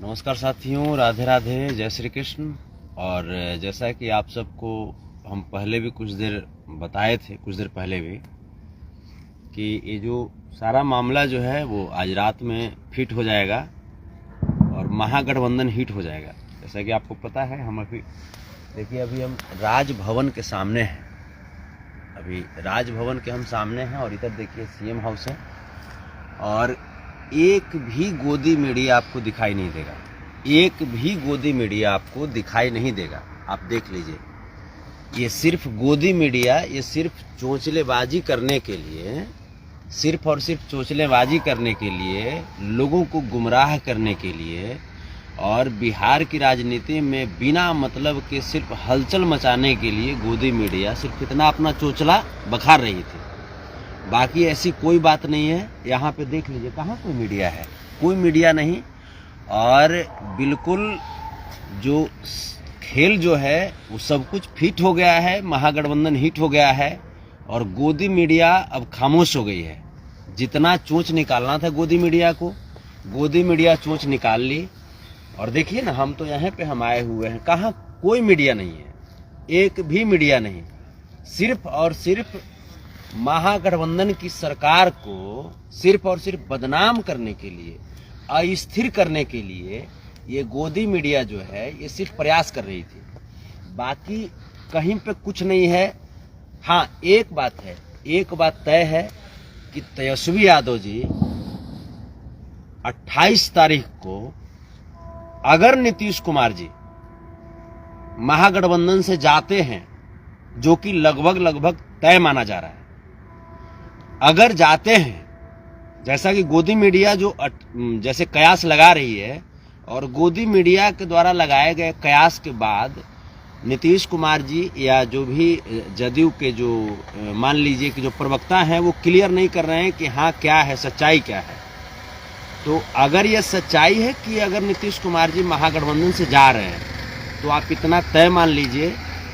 नमस्कार साथियों, राधे राधे, जय श्री कृष्ण। और जैसा कि आप सबको हम पहले भी कुछ देर बताए थे, कुछ देर पहले भी, कि ये जो सारा मामला जो है वो आज रात में फिट हो जाएगा और महागठबंधन हिट हो जाएगा। जैसा कि आपको पता है, हम अभी देखिए, अभी हम राजभवन के सामने हैं। अभी राजभवन के हम सामने हैं और इधर देखिए सीएम हाउस है और एक भी गोदी मीडिया आपको दिखाई नहीं देगा। एक भी गोदी मीडिया आपको दिखाई नहीं देगा। आप देख लीजिए, ये सिर्फ गोदी मीडिया, ये सिर्फ चोंचलेबाजी करने के लिए, सिर्फ और सिर्फ चोंचलेबाजी करने के लिए, लोगों को गुमराह करने के लिए और बिहार की राजनीति में बिना मतलब के सिर्फ हलचल मचाने के लिए गोदी मीडिया सिर्फ इतना अपना चोंचला बखार रही थी। बाकी ऐसी कोई बात नहीं है। यहाँ पे देख लीजिए, कहाँ कोई मीडिया है? कोई मीडिया नहीं। और बिल्कुल जो खेल जो है वो सब कुछ फिट हो गया है, महागठबंधन हिट हो गया है और गोदी मीडिया अब खामोश हो गई है। जितना चोंच निकालना था गोदी मीडिया को, गोदी मीडिया चोंच निकाल ली। और देखिए ना, हम तो यहाँ पे हम आए हुए हैं, कहाँ कोई मीडिया नहीं है, एक भी मीडिया नहीं। सिर्फ और सिर्फ महागठबंधन की सरकार को सिर्फ और सिर्फ बदनाम करने के लिए, अस्थिर करने के लिए ये गोदी मीडिया जो है ये सिर्फ प्रयास कर रही थी। बाकी कहीं पे कुछ नहीं है। हाँ, एक बात है, एक बात तय है कि तेजस्वी यादव जी 28 तारीख को अगर नीतीश कुमार जी महागठबंधन से जाते हैं, जो कि लगभग तय माना जा रहा है, अगर जाते हैं, जैसा कि गोदी मीडिया जो जैसे कयास लगा रही है, और गोदी मीडिया के द्वारा लगाए गए कयास के बाद नीतीश कुमार जी या जो भी जदयू के जो मान लीजिए कि जो प्रवक्ता हैं वो क्लियर नहीं कर रहे हैं कि हाँ क्या है, सच्चाई क्या है। तो अगर ये सच्चाई है कि अगर नीतीश कुमार जी महागठबंधन से जा रहे हैं, तो आप इतना तय मान लीजिए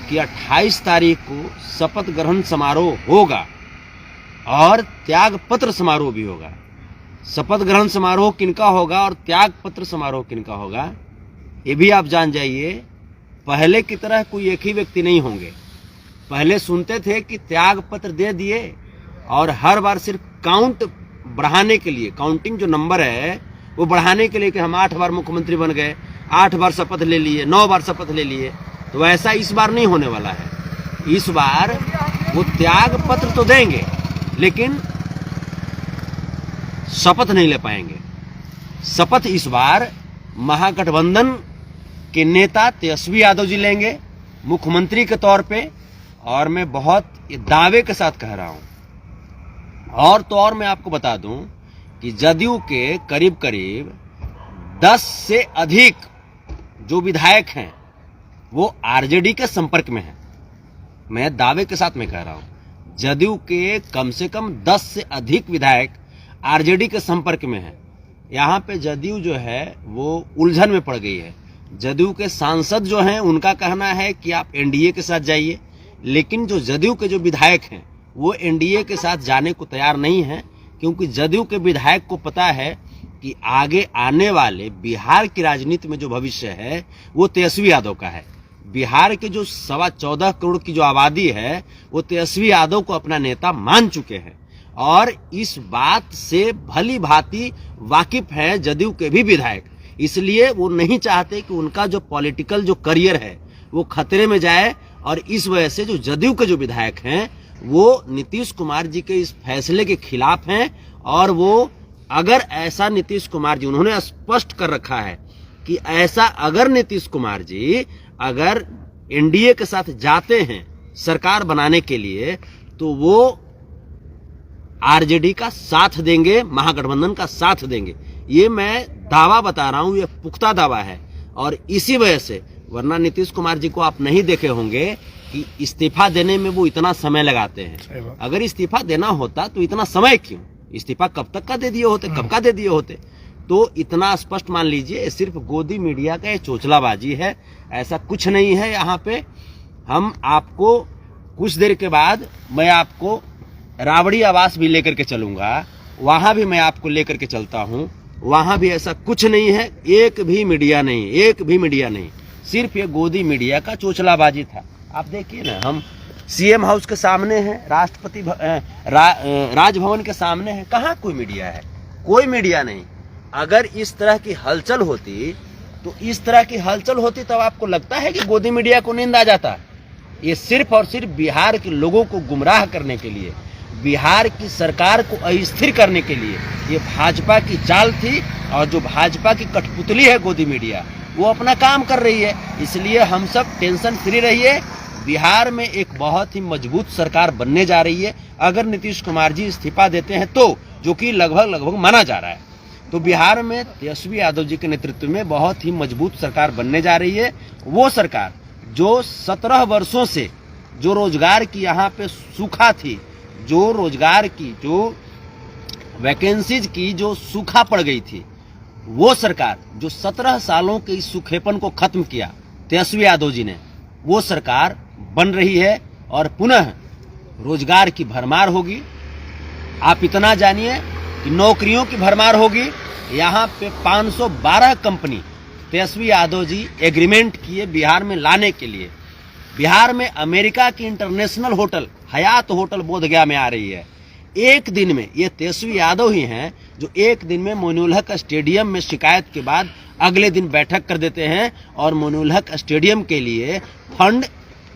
कि 28 तारीख को शपथ ग्रहण समारोह होगा और त्याग पत्र समारोह भी होगा। शपथ ग्रहण समारोह किनका होगा और त्याग पत्र समारोह किनका होगा, ये भी आप जान जाइए। पहले की तरह कोई एक ही व्यक्ति नहीं होंगे। पहले सुनते थे कि त्याग पत्र दे दिए और हर बार सिर्फ काउंट बढ़ाने के लिए, काउंटिंग जो नंबर है वो बढ़ाने के लिए कि हम 8 बार मुख्यमंत्री बन गए, 8 बार शपथ ले लिए, 9 बार शपथ ले लिए। तो ऐसा इस बार नहीं होने वाला है। इस बार वो त्याग पत्र तो देंगे लेकिन शपथ नहीं ले पाएंगे। शपथ इस बार महागठबंधन के नेता तेजस्वी यादव जी लेंगे मुख्यमंत्री के तौर पे। और मैं बहुत दावे के साथ कह रहा हूं। और तो और मैं आपको बता दूं कि जदयू के करीब करीब 10 से अधिक जो विधायक हैं वो आरजेडी के संपर्क में हैं। मैं दावे के साथ मैं कह रहा हूं, जदयू के कम से कम 10 से अधिक विधायक आरजेडी के संपर्क में हैं। यहाँ पे जदयू जो है वो उलझन में पड़ गई है। जदयू के सांसद जो हैं उनका कहना है कि आप एनडीए के साथ जाइए, लेकिन जो जदयू के जो विधायक हैं वो एनडीए के साथ जाने को तैयार नहीं है, क्योंकि जदयू के विधायक को पता है कि आगे आने वाले बिहार की राजनीति में जो भविष्य है वो तेजस्वी यादव का है। बिहार के जो 14.25 करोड़ की जो आबादी है वो तेजस्वी यादव को अपना नेता मान चुके हैं और इस बात से भली भांति वाकिफ है जदयू के भी विधायक। इसलिए वो नहीं चाहते कि उनका जो पॉलिटिकल जो करियर है वो खतरे में जाए। और इस वजह से जो जदयू के जो विधायक हैं वो नीतीश कुमार जी के इस फैसले के खिलाफ हैं। और वो अगर ऐसा नीतीश कुमार जी, उन्होंने स्पष्ट कर रखा है कि ऐसा अगर नीतीश कुमार जी अगर एनडीए के साथ जाते हैं सरकार बनाने के लिए, तो वो आरजेडी का साथ देंगे, महागठबंधन का साथ देंगे। ये मैं दावा बता रहा हूं, ये पुख्ता दावा है। और इसी वजह से, वरना नीतीश कुमार जी को आप नहीं देखे होंगे कि इस्तीफा देने में वो इतना समय लगाते हैं। अगर इस्तीफा देना होता तो इतना समय क्यों? इस्तीफा कब तक का दे दिए होते, कब का दे दिए होते। तो इतना स्पष्ट मान लीजिए, सिर्फ गोदी मीडिया का ये चोचलाबाजी है, ऐसा कुछ नहीं है। यहाँ पे हम आपको कुछ देर के बाद मैं आपको राबड़ी आवास भी लेकर के चलूंगा, वहां भी मैं आपको लेकर के चलता हूं वहां भी ऐसा कुछ नहीं है, एक भी मीडिया नहीं, सिर्फ ये गोदी मीडिया का चोचलाबाजी था। आप देखिए ना, हम सीएम हाउस के सामने हैं, राष्ट्रपति राजभवन के सामने हैं, कहाँ कोई मीडिया है? कोई मीडिया नहीं। अगर इस तरह की हलचल होती तब आपको लगता है कि गोदी मीडिया को नींद आ जाता? ये सिर्फ और सिर्फ बिहार के लोगों को गुमराह करने के लिए, बिहार की सरकार को अस्थिर करने के लिए ये भाजपा की चाल थी। और जो भाजपा की कठपुतली है गोदी मीडिया, वो अपना काम कर रही है। इसलिए हम सब टेंशन फ्री रहिए। बिहार में एक बहुत ही मजबूत सरकार बनने जा रही है। अगर नीतीश कुमार जी इस्तीफा देते हैं तो, जो कि लगभग माना जा रहा है, तो बिहार में तेजस्वी यादव जी के नेतृत्व में बहुत ही मजबूत सरकार बनने जा रही है। वो सरकार जो 17 वर्षों से जो रोजगार की यहाँ पे सूखा थी, जो रोजगार की, जो वैकेंसीज की जो सूखा पड़ गई थी, वो सरकार जो 17 सालों के इस सूखेपन को खत्म किया तेजस्वी यादव जी ने, वो सरकार बन रही है और पुनः रोजगार की भरमार होगी। आप इतना जानिए कि नौकरियों की भरमार होगी। यहाँ पे 512 कंपनी तेजस्वी यादव जी एग्रीमेंट किए बिहार में लाने के लिए। बिहार में अमेरिका की international hotel Hyatt hotel Bodhgaya में आ रही है। एक दिन में, ये तेजस्वी यादव ही हैं जो एक दिन में मोइनुल हक स्टेडियम में शिकायत के बाद अगले दिन बैठक कर देते हैं और मोइनुल हक स्टेडियम के लिए फंड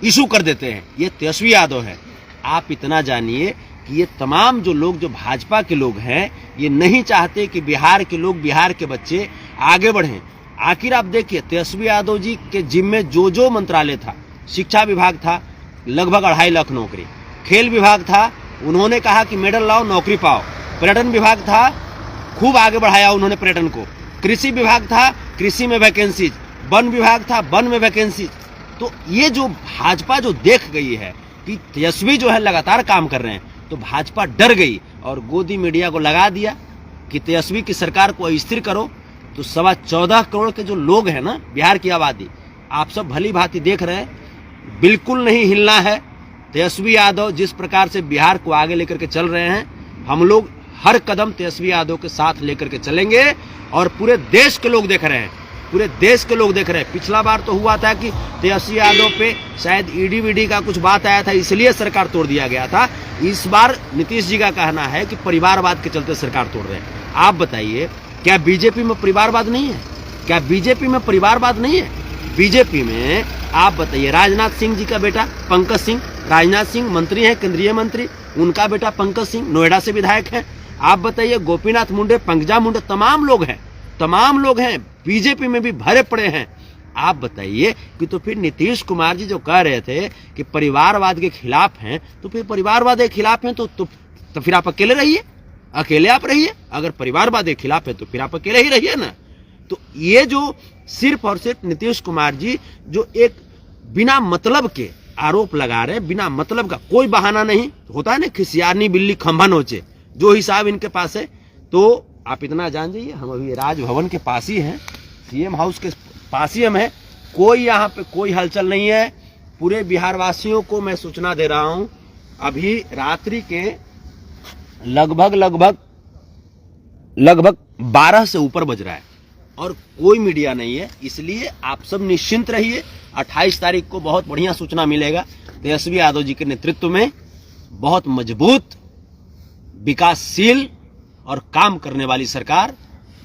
इशू कर देते हैं। ये तेजस्वी यादव है। आप इतना जानिए कि ये तमाम जो लोग, जो भाजपा के लोग हैं, ये नहीं चाहते कि बिहार के लोग, बिहार के बच्चे आगे बढ़ें। आखिर आप देखिए, तेजस्वी यादव जी के जिम्मे जो मंत्रालय था, शिक्षा विभाग था, लगभग 2.5 लाख नौकरी, खेल विभाग था, उन्होंने कहा कि मेडल लाओ नौकरी पाओ, पर्यटन विभाग था, खूब आगे बढ़ाया उन्होंने पर्यटन को, कृषि विभाग था, कृषि में वैकेंसीज, वन विभाग था, वन में वैकेंसीज। तो ये जो भाजपा जो देख गई है कि तेजस्वी जो है लगातार काम कर रहे हैं, तो भाजपा डर गई और गोदी मीडिया को लगा दिया कि तेजस्वी की सरकार को अस्थिर करो। तो 14.25 करोड़ के जो लोग हैं ना, बिहार की आबादी, आप सब भली भांति देख रहे हैं, बिल्कुल नहीं हिलना है। तेजस्वी यादव जिस प्रकार से बिहार को आगे लेकर के चल रहे हैं, हम लोग हर कदम तेजस्वी यादव के साथ लेकर के चलेंगे। और पूरे देश के लोग देख रहे हैं, पूरे देश के लोग देख रहे हैं। पिछला बार तो हुआ था कि तेजस्वी यादव पे शायद ईडी का कुछ बात आया था, इसलिए सरकार तोड़ दिया गया था। इस बार नीतीश जी का कहना है कि परिवारवाद के चलते सरकार तोड़ रहे हैं। आप बताइए, क्या बीजेपी में परिवारवाद नहीं है? क्या बीजेपी में परिवारवाद नहीं है? बीजेपी में आप बताइए, राजनाथ सिंह जी का बेटा पंकज सिंह, राजनाथ सिंह मंत्री हैं, केंद्रीय मंत्री, उनका बेटा पंकज सिंह नोएडा से विधायक है। आप बताइए, गोपीनाथ मुंडे, पंकजा मुंडे, तमाम लोग हैं बीजेपी में भी भरे पड़े हैं। आप बताइए कि तो फिर नीतीश कुमार जी जो कह रहे थे कि परिवारवाद के खिलाफ हैं, तो फिर परिवारवाद के खिलाफ हैं तो फिर आप अकेले रहिए, अकेले आप रहिए। अगर परिवारवाद के खिलाफ है तो फिर आप अकेले ही रहिए ना। तो ये जो सिर्फ और सिर्फ नीतीश कुमार जी जो एक बिना मतलब के आरोप लगा रहे हैं, बिना मतलब का, कोई बहाना नहीं होता है ना, खिसियारनी बिल्ली खंभा नोचे, जो हिसाब इनके पास है। तो आप इतना जान जाइए, हम अभी राजभवन के पास ही हैं, सीएम हाउस के पास ही हम हैं। कोई यहाँ पे कोई हलचल नहीं है। पूरे बिहार वासियों को मैं सूचना दे रहा हूँ, अभी रात्रि के लगभग 12 से ऊपर बज रहा है और कोई मीडिया नहीं है। इसलिए आप सब निश्चिंत रहिए। 28 तारीख को बहुत बढ़िया सूचना मिलेगा। तेजस्वी यादव जी के नेतृत्व में बहुत मजबूत, विकासशील और काम करने वाली सरकार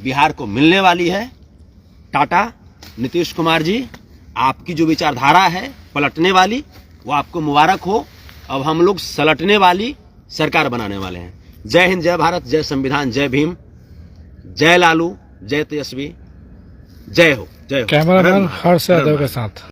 बिहार को मिलने वाली है। टाटा नीतीश कुमार जी, आपकी जो विचारधारा है पलटने वाली, वो आपको मुबारक हो। अब हम लोग सलटने वाली सरकार बनाने वाले हैं। जय हिंद, जय भारत, जय संविधान, जय भीम, जय लालू, जय तेजस्वी, जय हो, जय हो। कैमरामैन हर्ष यादव के साथ।